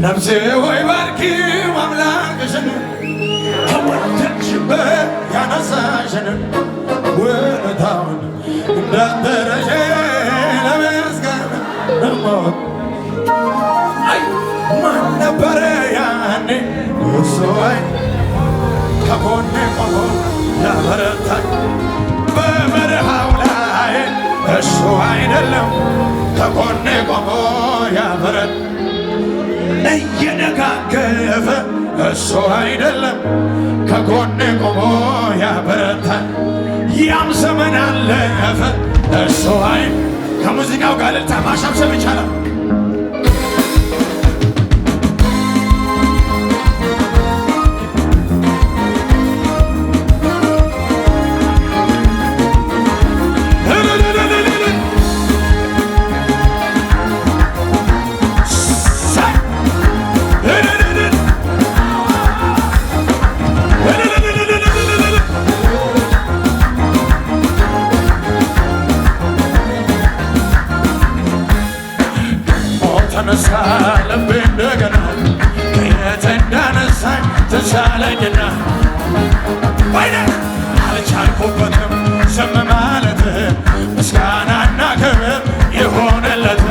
ነፍሴ ሆይ ባርኪው አምላክሽን ከወደቅሽበት ያነሳሽን ውለታውን እንዳትረሺ ለመስገን ደግሞ ማን ነበረ ያኔ እሱ ከጎኔ ቆሞ ያበረታኝ በበረሃው ላይ እሱ አይደለም ከጎኔ ቆሞ ያበረታኝ እየደጋገፈ እሱ አይደለም ከጎኔ ቆሞ ያበረታኝ ያም ዘመን አለፈ እሱ ከሙዚቃው ጋር እልልታ ማሸብሸብ ይቻላል። ተነሳ ልቤ እንደገና ከየት እንዳነሳኝ ተቻለኝና ወይኔ አልቻልኩበትም ዝም ማለት ምስጋናና ክብር ይሆንለት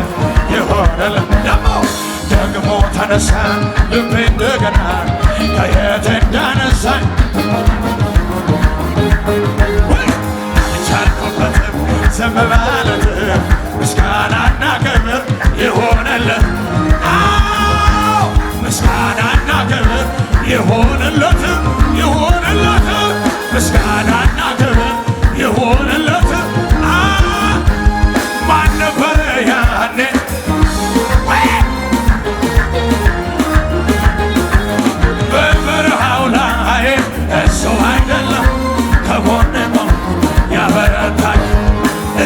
ደግሞ ተነሳ ልቤ እንደገና ከየት እንዳነሳኝ አልቻልኩበትም ዝም ማለት ምስጋናና ክብር ይሆንለት ምስጋናና ክብር ይሆንለት ምስጋናና ክብር ይሆንለት ማን ነበረ ያኔ በበረሃው ላይ እሱ አይደለም ከጎኔ ቆሞ ያበረታኝ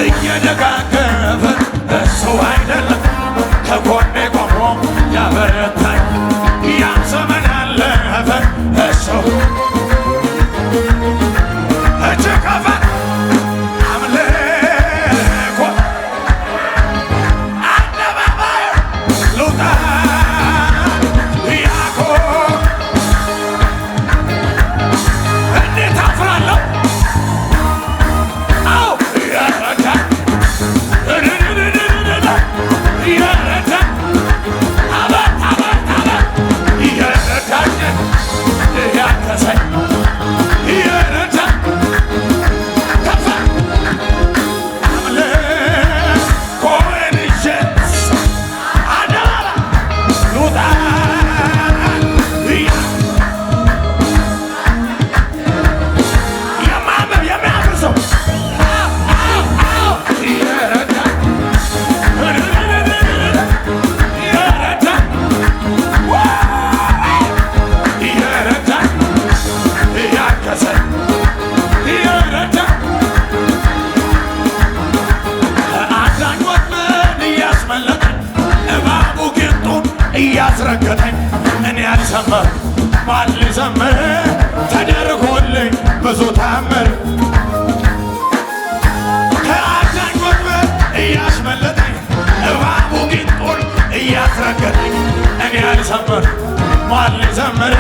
እየደጋገፈ እሱ አይደለም ከጎኔ ቆሞ ያበረታኝ ያን ዘመን አለፈ እሱ እጅከፈ አምልኮ አደባባይ ልውጣ ያኮ እንዴት አፍራለሁ አው ያረዳኝ እያስረገጠኝ እኔ አልዘመር ማን ልዘምር ተደርጎልኝ ብዙ ታምር ከአዳኝ ወጥመድ እያስመለጠኝ እባቡ ጊንጡን እያስረገጠኝ እኔ አልዘምር ማን ልዘምር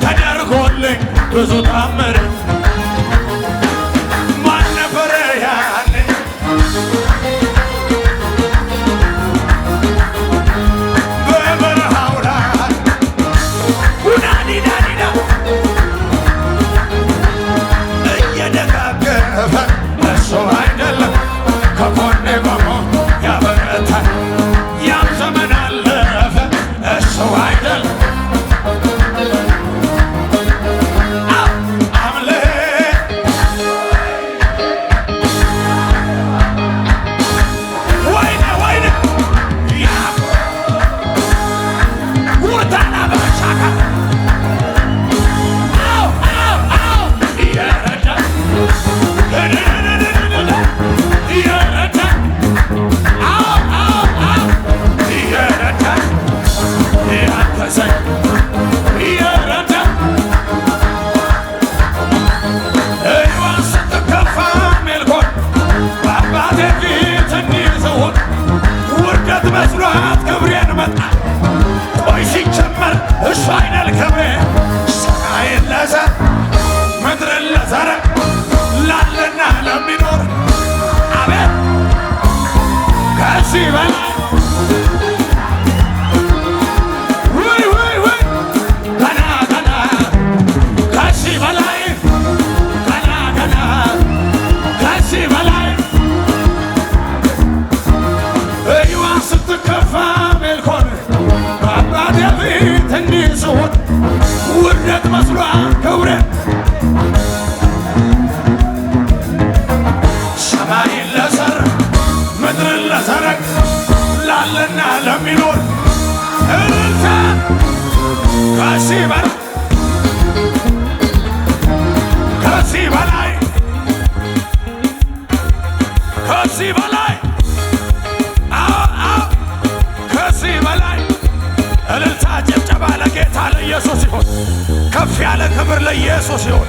ተደርጎልኝ ብዙ ታምር ማን ነበረ ያኔ እሱ አይደለም ከጎኔ ቆሞ ያበረታኝ ያም ዘመን አለፈ እሱ አይደለም ደዌ ሰማይን ለዘር ምድርን ለዘረግ ላለና ለሚኖር አቤት ከዚህ በላይ ገና ገና ከዚህ በላይ ገና ገና ከዚህ በላይ ሕይወት ስትከፋ ሜልኮን በአባቴ ፊት እንዲህ ስሆን ውርደት መስሏ ክብሬ ሰማይን ለዘር ምድርን ለዘረግ ላለና ለሚኖር እልልታ ከዚህ በላይ ከዚህ በላይ ከዚህ በላይ ከዚህ በላይ እልልታ ጭብጨባ ለጌታ ለኢየሱስ ይሁን። ከፍ ያለ ክብር ለኢየሱስ ይሁን።